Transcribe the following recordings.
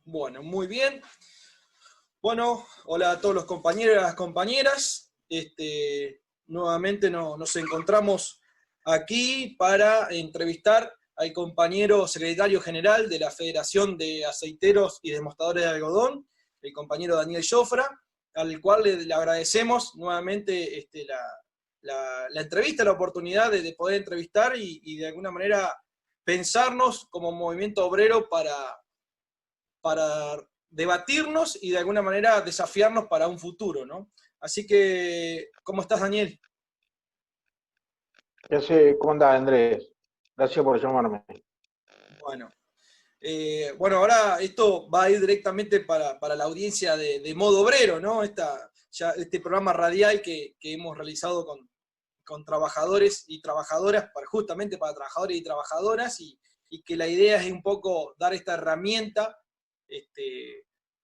Bueno, muy bien. Bueno, hola a todos los compañeros y las compañeras. Nuevamente nos encontramos aquí para entrevistar al compañero secretario general de la Federación de Aceiteros y Desmostadores de Algodón, el compañero Daniel Jofra, al cual le agradecemos nuevamente la entrevista, la oportunidad de poder entrevistar y de alguna manera pensarnos como movimiento obrero para debatirnos y de alguna manera desafiarnos para un futuro, ¿no? Así que, ¿cómo estás, Daniel? Ya sé, ¿cómo andás, Andrés? Gracias por llamarme. Bueno, ahora esto va a ir directamente para la audiencia de Modo Obrero, ¿no? Este programa radial que hemos realizado con trabajadores y trabajadoras, justamente para trabajadores y trabajadoras, y que la idea es un poco dar esta herramienta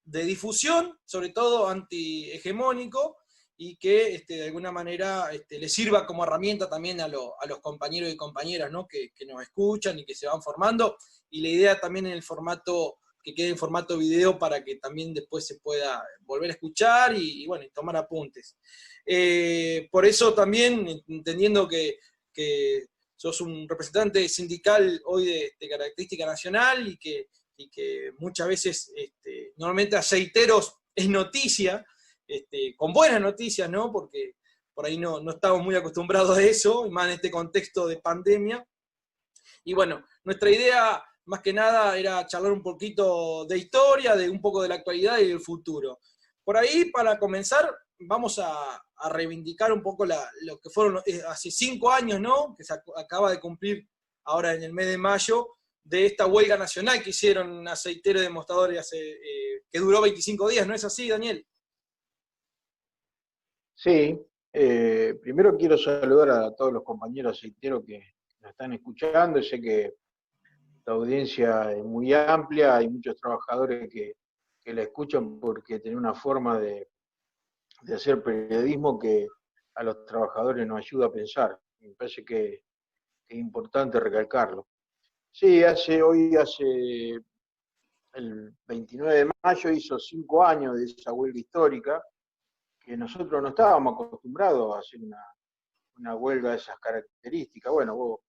de difusión, sobre todo antihegemónico, y que de alguna manera le sirva como herramienta también a los compañeros y compañeras, ¿no? que nos escuchan y que se van formando, y la idea también en el formato, que quede en formato video para que también después se pueda volver a escuchar y bueno, y tomar apuntes. Por eso también, entendiendo que sos un representante sindical hoy de característica nacional y que muchas veces, normalmente aceiteros es noticia, con buenas noticias, ¿no? Porque por ahí no estamos muy acostumbrados a eso, y más en este contexto de pandemia. Y bueno, nuestra idea más que nada era charlar un poquito de historia, de un poco de la actualidad y del futuro. Por ahí, para comenzar, vamos a reivindicar un poco lo que fueron hace 5 años, ¿no? Que se acaba de cumplir ahora en el mes de mayo, de esta huelga nacional que hicieron aceiteros y demostradores que duró 25 días, ¿no es así, Daniel? Sí, primero quiero saludar a todos los compañeros aceiteros que nos están escuchando. Sé que la audiencia es muy amplia, hay muchos trabajadores que la escuchan porque tiene una forma de hacer periodismo que a los trabajadores nos ayuda a pensar. Me parece que es importante recalcarlo. Sí, hoy hace el 29 de mayo hizo 5 años de esa huelga histórica, que nosotros no estábamos acostumbrados a hacer una huelga de esas características. Bueno, vos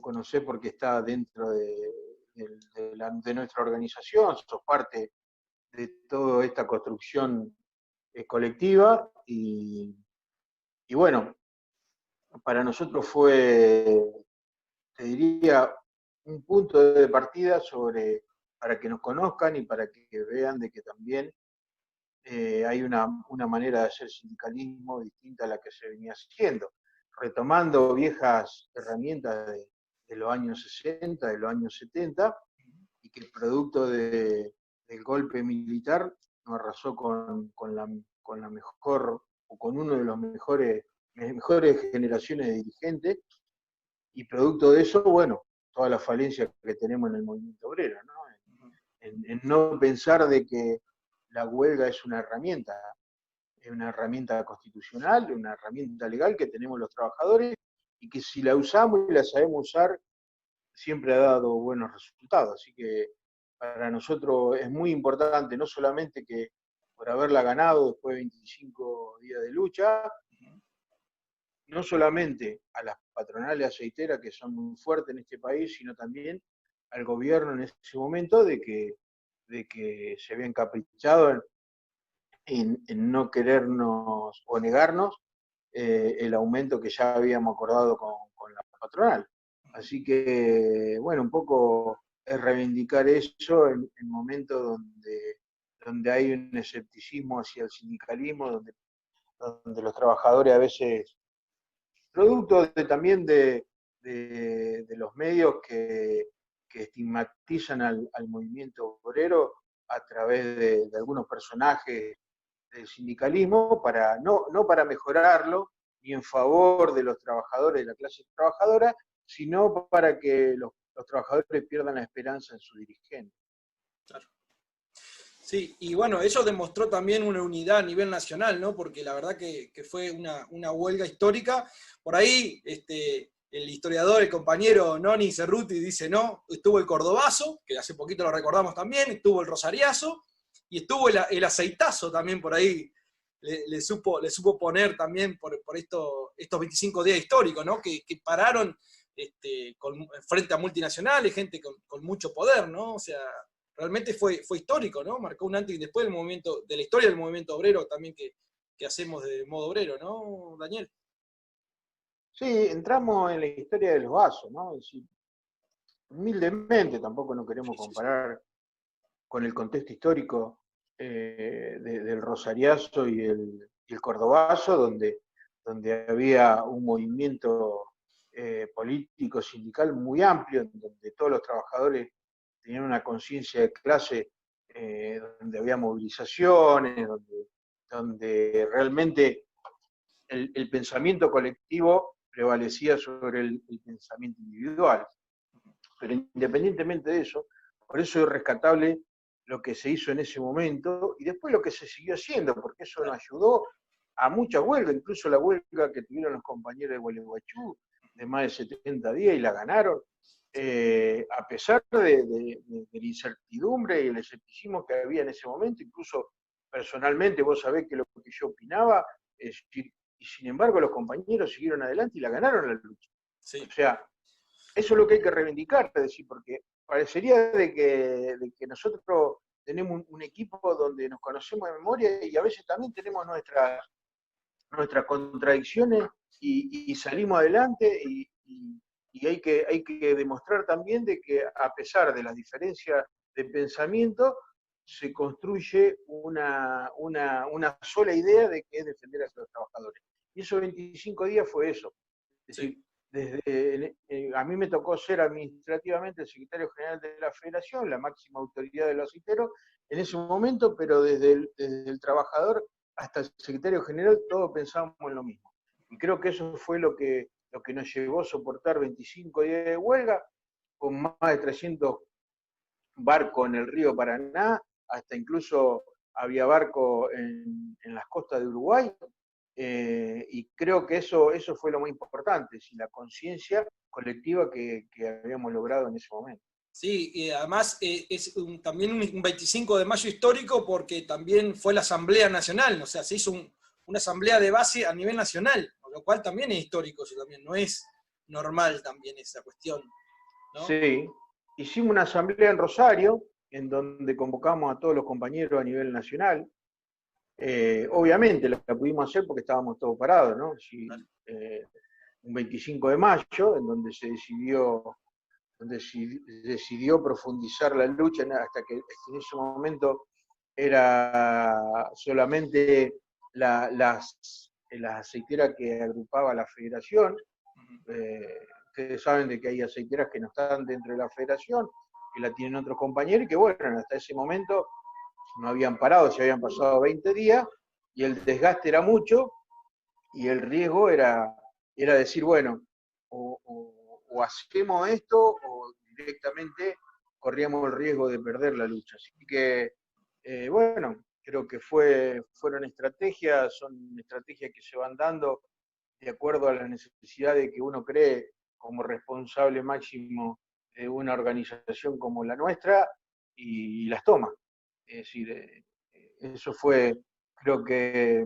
conocés porque está dentro de nuestra organización, sos parte de toda esta construcción colectiva y bueno, para nosotros fue, te diría, un punto de partida para que nos conozcan y para que vean de que también hay una manera de hacer sindicalismo distinta a la que se venía haciendo, retomando viejas herramientas de los años 60, de los años 70, y que el producto del golpe militar nos arrasó con la mejor, o con uno de los mejores generaciones de dirigentes, y producto de eso, bueno, toda la falencia que tenemos en el movimiento obrero, ¿no? En no pensar de que la huelga es una herramienta constitucional, una herramienta legal que tenemos los trabajadores y que si la usamos y la sabemos usar, siempre ha dado buenos resultados. Así que para nosotros es muy importante, no solamente que por haberla ganado después de 25 días de lucha, no solamente a las patronales aceiteras que son muy fuertes en este país, sino también al gobierno en ese momento de que se había encaprichado en no querernos o negarnos el aumento que ya habíamos acordado con la patronal. Así que, bueno, un poco es reivindicar eso en momentos donde hay un escepticismo hacia el sindicalismo, donde los trabajadores a veces, producto también de los medios que estigmatizan al movimiento obrero a través de algunos personajes del sindicalismo, no para mejorarlo, ni en favor de los trabajadores de la clase trabajadora, sino para que los trabajadores pierdan la esperanza en su dirigente. Claro. Sí, y bueno, eso demostró también una unidad a nivel nacional, ¿no? Porque la verdad que fue una huelga histórica. Por ahí, el historiador, el compañero Noni Cerruti dice no, estuvo el cordobazo, que hace poquito lo recordamos también, estuvo el rosariazo, y estuvo el aceitazo también por ahí, le supo poner también por estos 25 días históricos, ¿no? Que pararon frente a multinacionales, gente con mucho poder, ¿no? O sea, realmente fue histórico, ¿no? Marcó un antes y después del movimiento, de la historia del movimiento obrero también que hacemos de modo obrero, ¿no, Daniel? Sí, entramos en la historia de los vasos, ¿no? Es decir, humildemente, tampoco no queremos Sí, sí, sí. comparar con el contexto histórico del Rosariazo y el Cordobazo, donde había un movimiento político, sindical muy amplio, en donde todos los trabajadores tenían una conciencia de clase, donde había movilizaciones, donde realmente el pensamiento colectivo prevalecía sobre el pensamiento individual. Pero independientemente de eso, por eso es rescatable lo que se hizo en ese momento y después lo que se siguió haciendo, porque eso nos ayudó a muchas huelgas, incluso la huelga que tuvieron los compañeros de Gualeguaychú de más de 70 días y la ganaron, a pesar de la incertidumbre y el escepticismo que había en ese momento, incluso personalmente vos sabés que lo que yo opinaba, y sin embargo los compañeros siguieron adelante y la ganaron la lucha. Sí. O sea, eso es lo que hay que reivindicar, es decir, porque parecería de que nosotros tenemos un equipo donde nos conocemos de memoria y a veces también tenemos nuestras contradicciones y salimos adelante y hay que demostrar también de que a pesar de las diferencias de pensamiento, se construye una sola idea de que es defender a los trabajadores. Y esos 25 días fue eso. Es Sí. decir, a mí me tocó ser administrativamente el secretario general de la federación, la máxima autoridad de los aceiteros, en ese momento, pero desde el trabajador hasta el secretario general todos pensábamos en lo mismo. Y creo que eso fue lo que nos llevó a soportar 25 días de huelga, con más de 300 barcos en el río Paraná, hasta incluso había barcos en las costas de Uruguay, y creo que eso fue lo más importante, la conciencia colectiva que habíamos logrado en ese momento. Sí, y además es también un 25 de mayo histórico porque también fue la Asamblea Nacional, o sea, se hizo una asamblea de base a nivel nacional, lo cual también es histórico, eso también no es normal también esa cuestión, ¿no? Sí, hicimos una asamblea en Rosario, en donde convocamos a todos los compañeros a nivel nacional. Obviamente la pudimos hacer porque estábamos todos parados, ¿no? Sí, un 25 de mayo, en donde se decidió profundizar la lucha hasta que en ese momento era solamente las aceiteras que agrupaba la federación. Ustedes saben de que hay aceiteras que no están dentro de la federación, que la tienen otros compañeros y que bueno, hasta ese momento no habían parado, se habían pasado 20 días y el desgaste era mucho y el riesgo era decir, bueno, o hacemos esto o directamente corríamos el riesgo de perder la lucha. Así que, bueno, creo que fueron estrategias, son estrategias que se van dando de acuerdo a la necesidad de que uno cree como responsable máximo de una organización como la nuestra y las toma. Es decir, eso fue, creo que,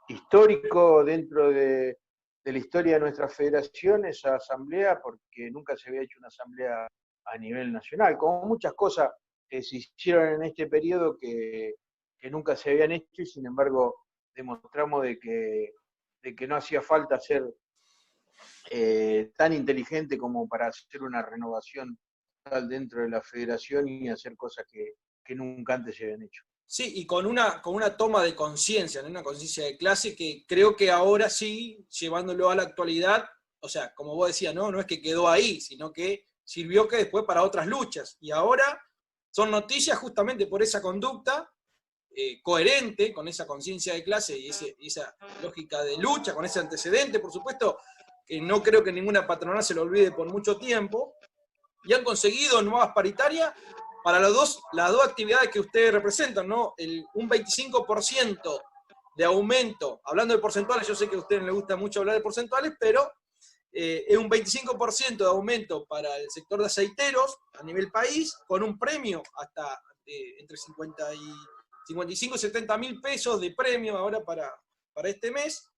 histórico dentro de la historia de nuestra federación, esa asamblea, porque nunca se había hecho una asamblea a nivel nacional, como muchas cosas que se hicieron en este periodo que nunca se habían hecho y sin embargo demostramos de que no hacía falta ser tan inteligente como para hacer una renovación total dentro de la federación y hacer cosas que nunca antes se habían hecho. Sí, y con una toma de conciencia, ¿no? Una conciencia de clase que creo que ahora sí, llevándolo a la actualidad, o sea, como vos decías, no es que quedó ahí, sino que sirvió que después para otras luchas. Y ahora son noticias justamente por esa conducta coherente con esa conciencia de clase y esa lógica de lucha, con ese antecedente, por supuesto, que no creo que ninguna patronal se lo olvide por mucho tiempo, y han conseguido nuevas paritarias para las dos actividades que ustedes representan, ¿no? Un 25% de aumento, hablando de porcentuales, yo sé que a ustedes les gusta mucho hablar de porcentuales, pero es un 25% de aumento para el sector de aceiteros a nivel país, con un premio hasta entre 55 y 70 mil pesos de premio ahora para este mes.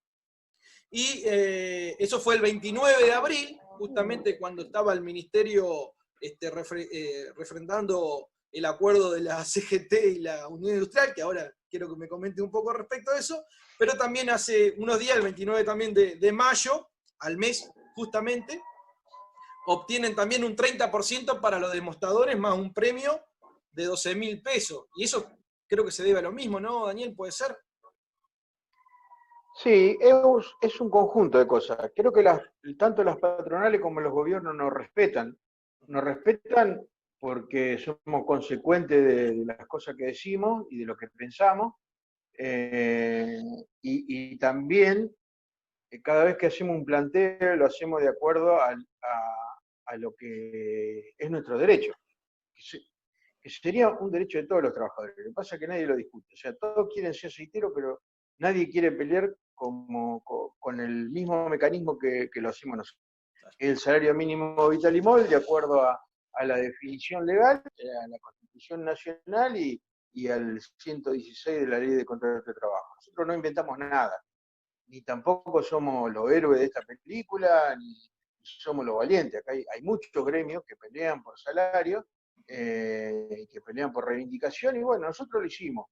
Y eso fue el 29 de abril, justamente cuando estaba el ministerio refrendando el acuerdo de la CGT y la Unión Industrial, que ahora quiero que me comente un poco respecto a eso, pero también hace unos días, el 29 también de mayo, al mes justamente, obtienen también un 30% para los demostradores, más un premio de 12 mil pesos. Y eso creo que se debe a lo mismo, ¿no, Daniel? ¿Puede ser? Sí, es un conjunto de cosas. Creo que tanto las patronales como los gobiernos nos respetan. Nos respetan porque somos consecuentes de las cosas que decimos y de lo que pensamos. Y también, cada vez que hacemos un planteo, lo hacemos de acuerdo a lo que es nuestro derecho, que sería un derecho de todos los trabajadores. Lo que pasa es que nadie lo discute. O sea, todos quieren ser aceiteros, pero nadie quiere pelear con el mismo mecanismo que lo hacemos nosotros. El salario mínimo vital y móvil, de acuerdo a la definición legal, a la Constitución Nacional y al 116 de la Ley de Contratos de Trabajo. Nosotros no inventamos nada, ni tampoco somos los héroes de esta película, ni somos los valientes. Acá hay muchos gremios que pelean por salario, que pelean por reivindicación, y bueno, nosotros lo hicimos.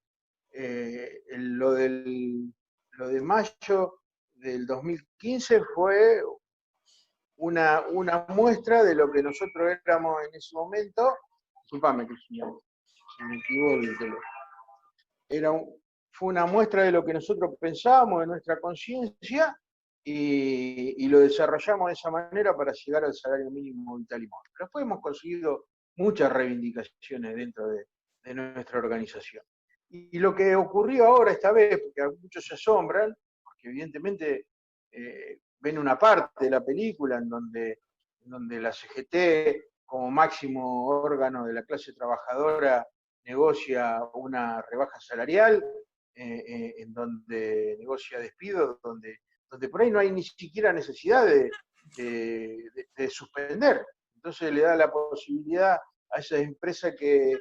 Lo de mayo del 2015 fue una muestra de lo que nosotros éramos en ese momento. Disculpame, que se me equivocó el teléfono. Fue una muestra de lo que nosotros pensábamos, de nuestra conciencia, y lo desarrollamos de esa manera para llegar al salario mínimo vital y móvil. Pero después hemos conseguido muchas reivindicaciones dentro de nuestra organización. Y lo que ocurrió ahora esta vez, porque muchos se asombran, porque evidentemente ven una parte de la película en donde la CGT, como máximo órgano de la clase trabajadora, negocia una rebaja salarial, en donde negocia despidos, donde por ahí no hay ni siquiera necesidad de suspender. Entonces le da la posibilidad a esas empresas que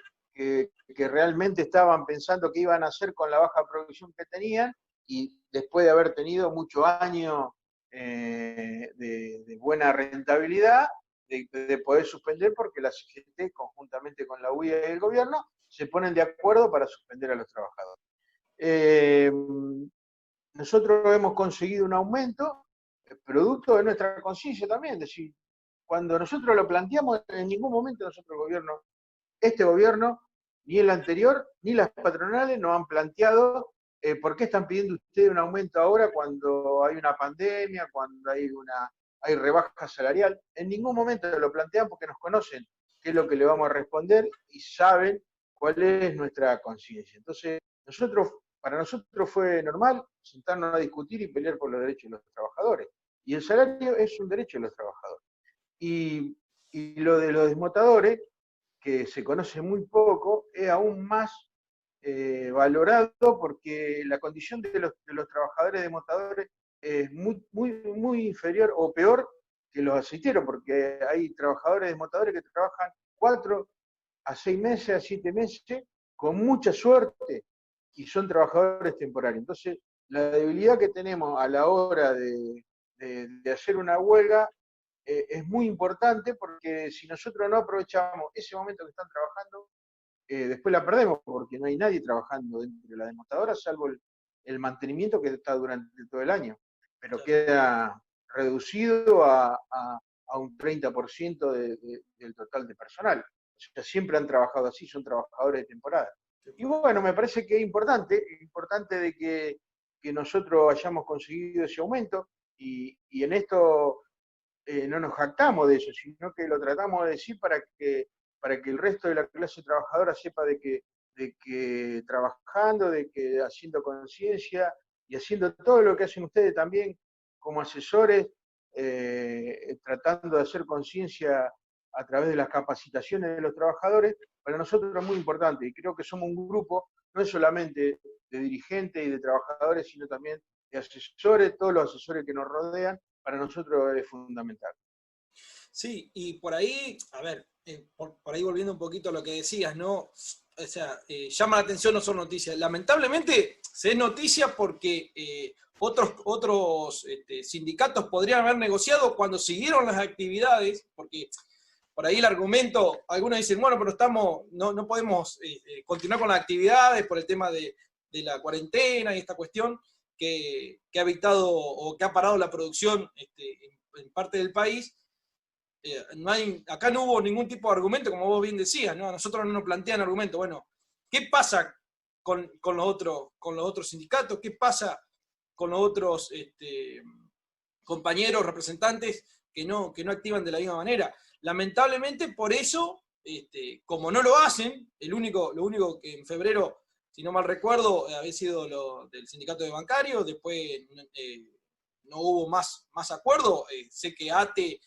realmente estaban pensando qué iban a hacer con la baja producción que tenían, y después de haber tenido muchos años de buena rentabilidad, de poder suspender, porque la CGT, conjuntamente con la UIA y el gobierno, se ponen de acuerdo para suspender a los trabajadores. Nosotros hemos conseguido un aumento, producto de nuestra conciencia también, es decir, cuando nosotros lo planteamos, en ningún momento nosotros este gobierno, ni el anterior, ni las patronales nos han planteado por qué están pidiendo ustedes un aumento ahora cuando hay una pandemia, cuando hay rebaja salarial. En ningún momento lo plantean porque nos conocen qué es lo que le vamos a responder y saben cuál es nuestra conciencia. Entonces, para nosotros fue normal sentarnos a discutir y pelear por los derechos de los trabajadores. Y el salario es un derecho de los trabajadores. Y lo de los desmotadores, que se conoce muy poco, es aún más valorado, porque la condición de los trabajadores desmotadores es muy inferior o peor que los aceiteros, porque hay trabajadores desmotadores que trabajan 4 a 6 meses, a 7 meses, con mucha suerte, y son trabajadores temporarios. Entonces, la debilidad que tenemos a la hora de hacer una huelga es muy importante, porque si nosotros no aprovechamos ese momento que están trabajando, después la perdemos, porque no hay nadie trabajando dentro de la desmotadora, salvo el mantenimiento que está durante todo el año, pero queda reducido a un 30% del total de personal. O sea, siempre han trabajado así, son trabajadores de temporada. Y bueno, me parece que es importante de que nosotros hayamos conseguido ese aumento, y en esto no nos jactamos de eso, sino que lo tratamos de decir para que el resto de la clase trabajadora sepa de que trabajando, de que haciendo conciencia y haciendo todo lo que hacen ustedes también como asesores, tratando de hacer conciencia a través de las capacitaciones de los trabajadores, para nosotros es muy importante, y creo que somos un grupo, no es solamente de dirigentes y de trabajadores, sino también de asesores, todos los asesores que nos rodean, para nosotros es fundamental. Sí, y por ahí, a ver, por ahí volviendo un poquito a lo que decías, ¿no? O sea, llama la atención, no son noticias. Lamentablemente se es noticia porque otros sindicatos podrían haber negociado cuando siguieron las actividades, porque por ahí el argumento, algunos dicen, bueno, pero no podemos continuar con las actividades por el tema de la cuarentena y esta cuestión que ha evitado o que ha parado la producción en parte del país. Acá no hubo ningún tipo de argumento, como vos bien decías, ¿no? A nosotros no nos plantean argumento. Bueno, ¿qué pasa con los otros sindicatos? ¿Qué pasa con los otros compañeros, representantes que no activan de la misma manera? Lamentablemente, por eso, como no lo hacen, lo único que en febrero, si no mal recuerdo, había sido lo del sindicato de bancarios, después no hubo más acuerdo. Sé que ATE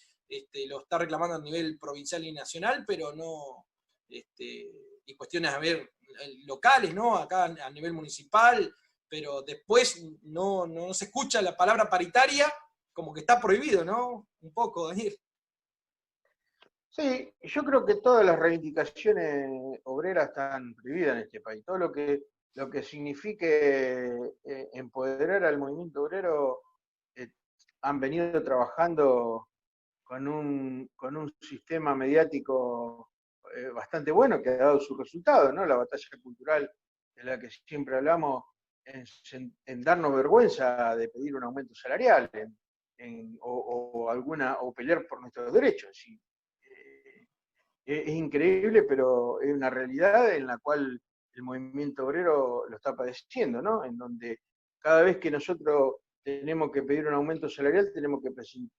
lo está reclamando a nivel provincial y nacional, pero no, y cuestiones a ver locales, ¿no? Acá a nivel municipal, pero después no se escucha la palabra paritaria, como que está prohibido, ¿no? Un poco, Daniel. Sí, yo creo que todas las reivindicaciones obreras están prohibidas en este país. Todo lo que signifique empoderar al movimiento obrero, eh, han venido trabajando con un sistema mediático bastante bueno que ha dado su resultado, ¿no? La batalla cultural de la que siempre hablamos en darnos vergüenza de pedir un aumento salarial o pelear por nuestros derechos. ¿Sí? Es increíble, pero es una realidad en la cual el movimiento obrero lo está padeciendo, ¿no? En donde cada vez que nosotros tenemos que pedir un aumento salarial, tenemos que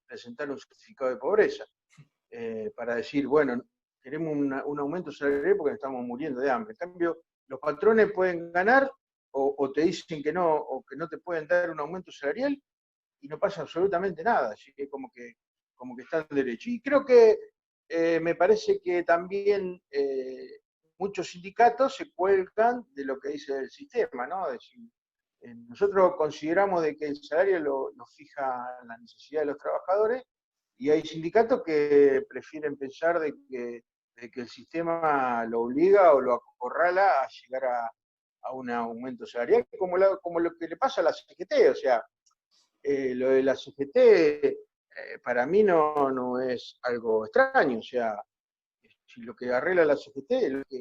presentar un certificado de pobreza para decir, bueno, queremos un aumento salarial porque nos estamos muriendo de hambre. En cambio, los patrones pueden ganar o te dicen que no, o que no te pueden dar un aumento salarial y no pasa absolutamente nada, así que como que está en derecho. Y creo que me parece que también muchos sindicatos se cuelgan de lo que dice el sistema, ¿no? Es decir, nosotros consideramos de que el salario lo fija la necesidad de los trabajadores y hay sindicatos que prefieren pensar de que el sistema lo obliga o lo acorrala a llegar a un aumento salarial, como lo que le pasa a la CGT, o sea, lo de la CGT para mí no es algo extraño, o sea, si lo que arregla la CGT es lo que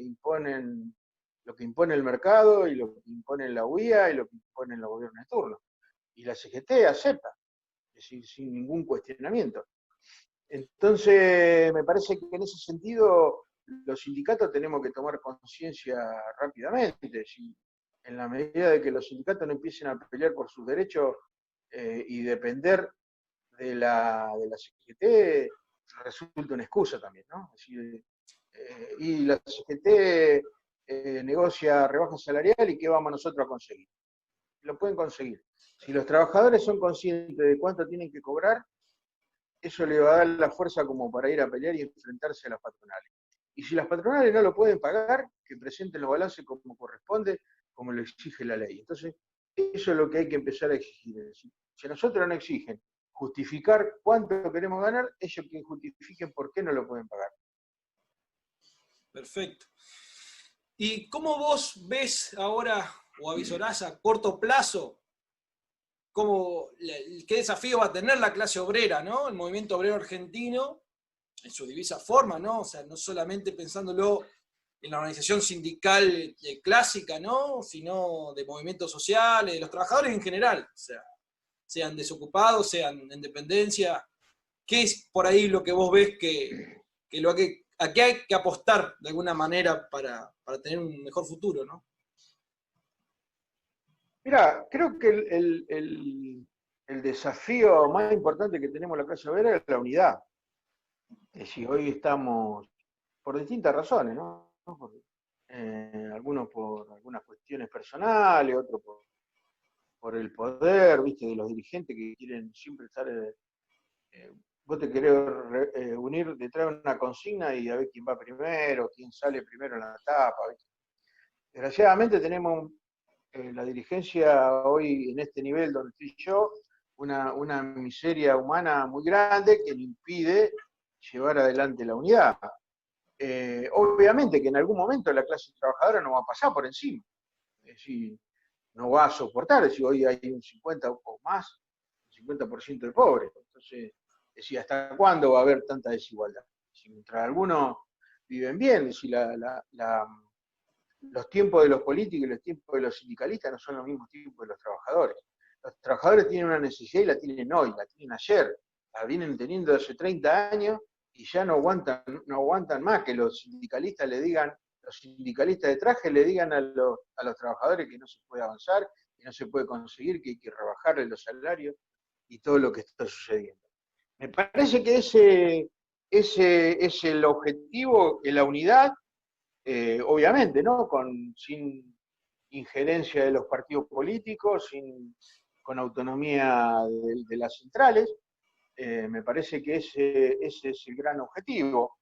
impone el mercado y lo que impone la UIA y lo que imponen los gobiernos de turno. Y la CGT acepta, es decir, sin ningún cuestionamiento. Entonces, me parece que en ese sentido los sindicatos tenemos que tomar conciencia rápidamente. Si en la medida de que los sindicatos no empiecen a pelear por sus derechos y depender de la CGT, resulta una excusa también, ¿no? Es decir, y la CGT negocia rebaja salarial y ¿qué vamos nosotros a conseguir? Lo pueden conseguir. Si los trabajadores son conscientes de cuánto tienen que cobrar, eso le va a dar la fuerza como para ir a pelear y enfrentarse a las patronales. Y si las patronales no lo pueden pagar, que presenten los balances como corresponde, como lo exige la ley. Entonces, eso es lo que hay que empezar a exigir. Es decir, si a nosotros no exigen justificar cuánto queremos ganar, ellos que justifiquen por qué no lo pueden pagar. Perfecto. ¿Y cómo vos ves ahora o avisorás a corto plazo qué desafío va a tener la clase obrera, ¿no? El movimiento obrero argentino en su divisa forma, ¿no? O sea, no solamente pensándolo en la organización sindical clásica, ¿no? Sino de movimientos sociales, de los trabajadores en general, o sea, sean desocupados, sean en dependencia. ¿Qué es por ahí lo que vos ves a qué hay que apostar de alguna manera para tener un mejor futuro, ¿no? Mira, creo que el desafío más importante que tenemos la clase obrera es la unidad. Es decir, hoy estamos, por distintas razones, ¿no? Algunos por algunas cuestiones personales, otros por el poder, ¿viste? De los dirigentes que quieren siempre estar. Vos te querés unir detrás de una consigna y a ver quién va primero, quién sale primero en la etapa, ¿viste? Desgraciadamente tenemos la dirigencia hoy en este nivel donde estoy yo, una miseria humana muy grande que le impide llevar adelante la unidad. Obviamente que en algún momento la clase trabajadora no va a pasar por encima, es decir, no va a soportar, es decir, hoy hay un 50 o más, un 50% de pobres, entonces, es decir, ¿hasta cuándo va a haber tanta desigualdad? Si mientras algunos viven bien, es decir, los tiempos de los políticos y los tiempos de los sindicalistas no son los mismos tiempos de los trabajadores. Los trabajadores tienen una necesidad y la tienen hoy, la tienen ayer, la vienen teniendo hace 30 años y ya no aguantan más que los sindicalistas le digan, los sindicalistas de traje le digan a los trabajadores que no se puede avanzar, que no se puede conseguir, que hay que rebajarle los salarios y todo lo que está sucediendo. Me parece que ese es el objetivo, la unidad, obviamente, ¿no? Sin injerencia de los partidos políticos, con autonomía de las centrales. Me parece que ese es el gran objetivo.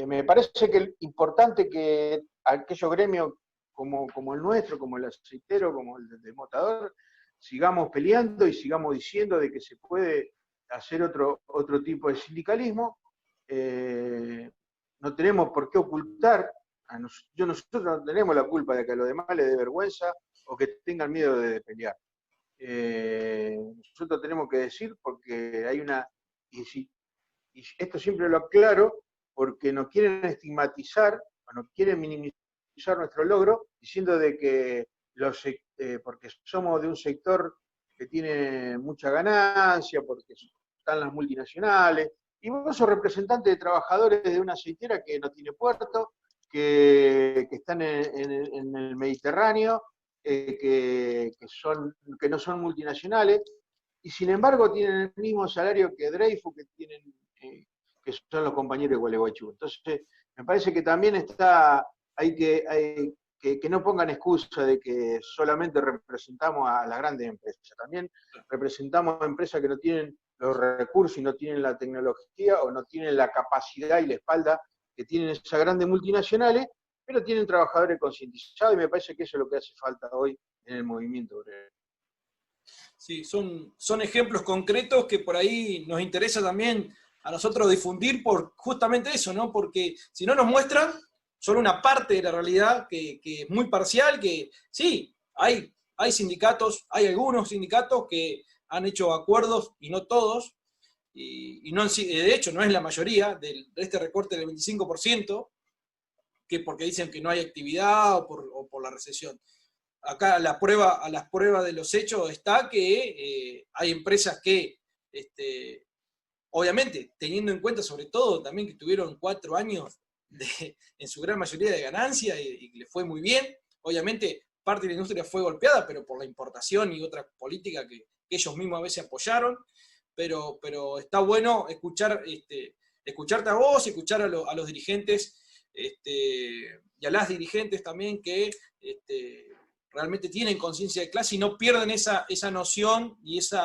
Me parece que es importante que aquellos gremios como el nuestro, como el aceitero, como el del motador, sigamos peleando y sigamos diciendo de que se puede hacer otro tipo de sindicalismo. No tenemos por qué ocultar, nosotros no tenemos la culpa de que a los demás les dé vergüenza o que tengan miedo de pelear. Nosotros tenemos que decir porque hay una, y esto siempre lo aclaro, porque nos quieren estigmatizar o nos quieren minimizar nuestro logro, diciendo de que porque somos de un sector que tiene mucha ganancia, porque están las multinacionales, y vos sos representante de trabajadores de una aceitera que no tiene puerto, que están en el Mediterráneo, que no son multinacionales, y sin embargo tienen el mismo salario que Dreyfus, que son los compañeros de Gualeguaychú. Entonces, me parece que también que no pongan excusa de que solamente representamos a las grandes empresas. También representamos a empresas que no tienen los recursos y no tienen la tecnología o no tienen la capacidad y la espalda que tienen esas grandes multinacionales, pero tienen trabajadores concientizados y me parece que eso es lo que hace falta hoy en el movimiento obrero. Sí, son ejemplos concretos que por ahí nos interesa también a nosotros difundir por justamente eso, ¿no? Porque si no nos muestran solo una parte de la realidad que es muy parcial, que sí, hay sindicatos, hay algunos sindicatos que han hecho acuerdos y no todos, y no, de hecho no es la mayoría de este recorte del 25%, que porque dicen que no hay actividad o por la recesión. Acá a las pruebas de los hechos está que hay empresas que, obviamente, teniendo en cuenta sobre todo también que tuvieron 4 años en su gran mayoría de ganancia y que les fue muy bien, obviamente parte de la industria fue golpeada, pero por la importación y otras políticas que ellos mismos a veces apoyaron, pero está bueno escucharte a vos, escuchar a los dirigentes y a las dirigentes también que realmente tienen conciencia de clase y no pierden esa noción y ese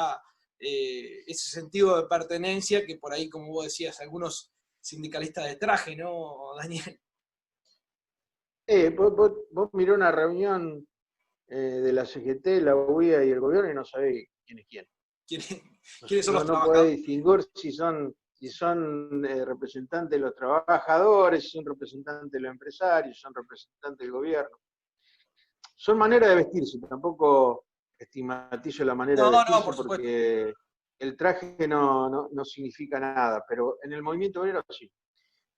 sentido de pertenencia que por ahí, como vos decías, algunos sindicalistas de traje, ¿no, Daniel? Vos miró una reunión de la CGT, la UIA y el gobierno y no sabés quién es quién. ¿Quiénes, ¿quiénes son los No podés trabajadores? distinguir si son representantes de los trabajadores, si son representantes de los empresarios, si son representantes del gobierno. Son maneras de vestirse, tampoco estigmatizo la manera No, de no, vestirse por supuesto. porque el traje no significa nada, pero en el movimiento obrero sí.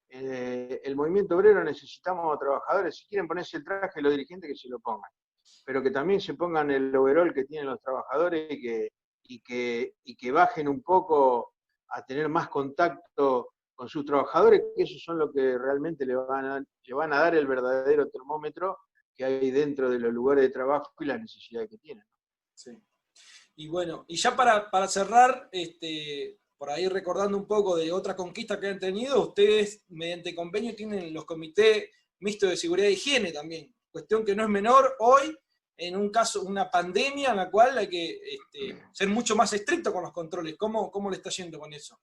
El movimiento obrero necesitamos a trabajadores, si quieren ponerse el traje los dirigentes que se lo pongan, pero que también se pongan el overol que tienen los trabajadores y que bajen un poco a tener más contacto con sus trabajadores, que esos son los que realmente le van a dar el verdadero termómetro que hay dentro de los lugares de trabajo y las necesidades que tienen. Sí. Y bueno, y ya para cerrar, por ahí recordando un poco de otra conquista que han tenido, ustedes mediante convenio tienen los comités mixtos de seguridad e higiene también, cuestión que no es menor hoy, en un caso, una pandemia en la cual hay que ser mucho más estricto con los controles. ¿Cómo le está yendo con eso?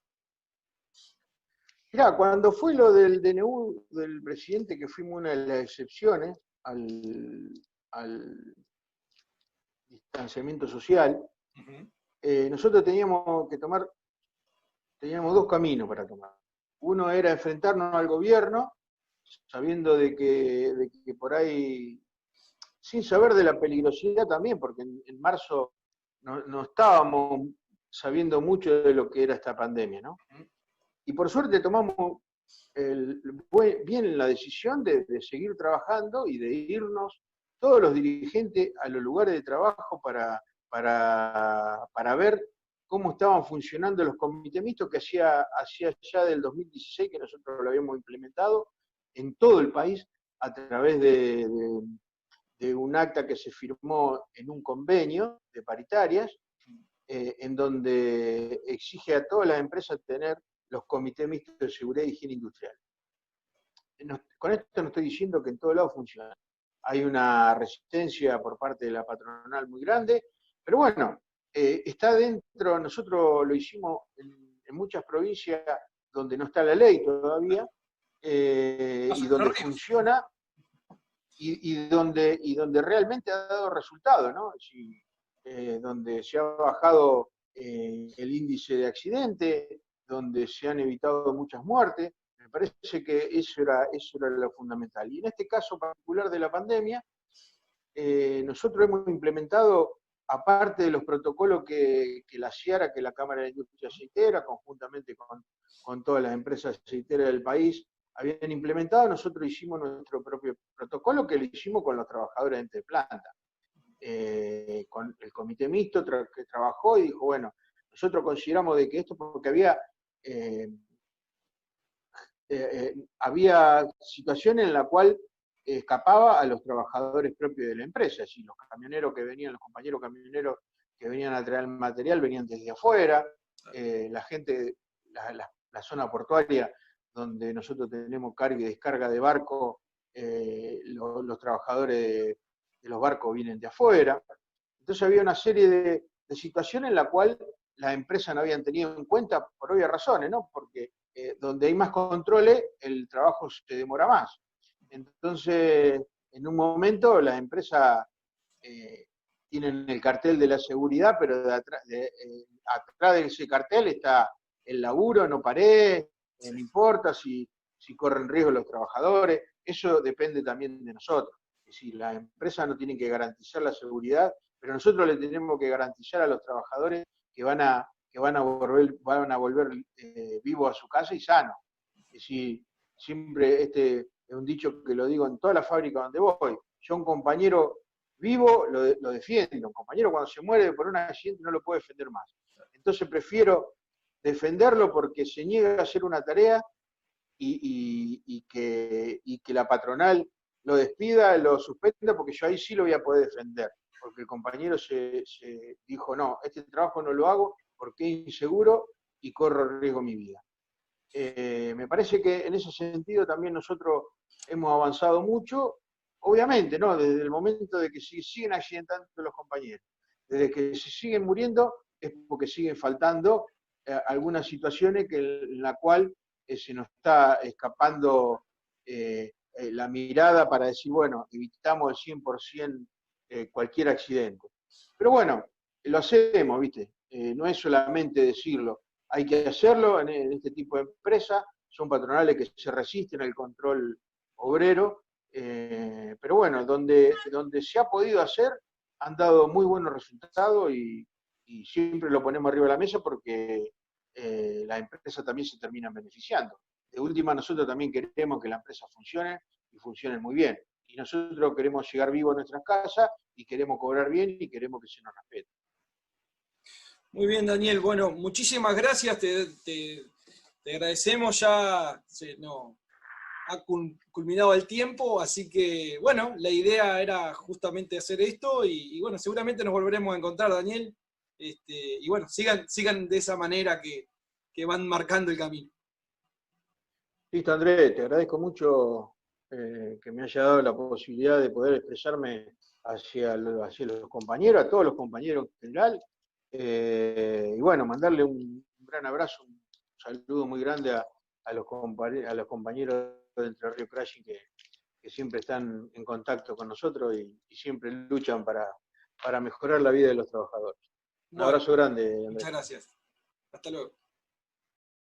Mirá, cuando fue lo del DNU del presidente, que fuimos una de las excepciones al distanciamiento social, nosotros teníamos dos caminos para tomar. Uno era enfrentarnos al gobierno, sabiendo de que por ahí, sin saber de la peligrosidad también, porque en marzo no estábamos sabiendo mucho de lo que era esta pandemia, ¿no? Y por suerte tomamos bien la decisión de seguir trabajando y de irnos todos los dirigentes a los lugares de trabajo para ver cómo estaban funcionando los comités mixtos que hacía ya del 2016 que nosotros lo habíamos implementado en todo el país a través de un acta que se firmó en un convenio de paritarias, en donde exige a todas las empresas tener los comités mixtos de seguridad e higiene industrial. Con esto no estoy diciendo que en todo lado funciona. Hay una resistencia por parte de la patronal muy grande, pero bueno, está dentro, nosotros lo hicimos en muchas provincias donde no está la ley todavía, y donde funciona, y donde realmente ha dado resultado, ¿no? Donde se ha bajado el índice de accidentes, donde se han evitado muchas muertes. Me parece que eso era lo fundamental. Y en este caso particular de la pandemia, nosotros hemos implementado, aparte de los protocolos que la CIARA, que es la Cámara de Industria Aceitera, conjuntamente con todas las empresas aceiteras del país, habían implementado, nosotros hicimos nuestro propio protocolo que lo hicimos con los trabajadores de planta. Con el comité mixto que trabajó y dijo, bueno, nosotros consideramos de que esto, porque había situaciones en la cual escapaba a los trabajadores propios de la empresa, es decir, los compañeros camioneros que venían a traer el material venían desde afuera, la gente, la zona portuaria donde nosotros tenemos carga y descarga de barco, los trabajadores de los barcos vienen de afuera. Entonces había una serie de situaciones en la cual las empresas no habían tenido en cuenta por obvias razones, ¿no? Porque donde hay más controles, el trabajo se demora más. Entonces, en un momento las empresas tienen el cartel de la seguridad, pero atrás de ese cartel está el laburo, no paré, no importa si corren riesgo los trabajadores, eso depende también de nosotros. Es decir, las empresas no tienen que garantizar la seguridad, pero nosotros le tenemos que garantizar a los trabajadores que van a volver vivos a su casa y sanos. Es decir, siempre es un dicho que lo digo en toda la fábrica donde voy. Yo un compañero vivo lo defiendo, un compañero cuando se muere por un accidente no lo puedo defender más. Entonces prefiero defenderlo porque se niega a hacer una tarea y que la patronal lo despida, lo suspenda, porque yo ahí sí lo voy a poder defender, porque el compañero se dijo, no, este trabajo no lo hago porque es inseguro y corro riesgo mi vida. Me parece que en ese sentido también nosotros hemos avanzado mucho, obviamente, ¿no? Desde el momento de que siguen accidentando los compañeros, desde que se siguen muriendo, es porque siguen faltando algunas situaciones en la cual se nos está escapando la mirada para decir, bueno, evitamos el 100% cualquier accidente. Pero bueno, lo hacemos, ¿viste? No es solamente decirlo, hay que hacerlo en este tipo de empresas, son patronales que se resisten al control obrero, pero bueno, donde se ha podido hacer, han dado muy buenos resultados y siempre lo ponemos arriba de la mesa porque las empresas también se terminan beneficiando. De última, nosotros también queremos que la empresa funcione y funcione muy bien. Y nosotros queremos llegar vivos a nuestras casas y queremos cobrar bien y queremos que se nos respete. Muy bien, Daniel. Bueno, muchísimas gracias. Te agradecemos. Ya ha culminado el tiempo, así que, bueno, la idea era justamente hacer esto y bueno, seguramente nos volveremos a encontrar, Daniel. Y bueno, sigan de esa manera que van marcando el camino. Listo, Andrés, te agradezco mucho que me haya dado la posibilidad de poder expresarme hacia los compañeros, a todos los compañeros en general. Y bueno, mandarle un gran abrazo, un saludo muy grande a los compañeros de Entre Ríos Crashing que siempre están en contacto con nosotros y siempre luchan para mejorar la vida de los trabajadores. Un abrazo grande, Andrés. Muchas gracias. Hasta luego.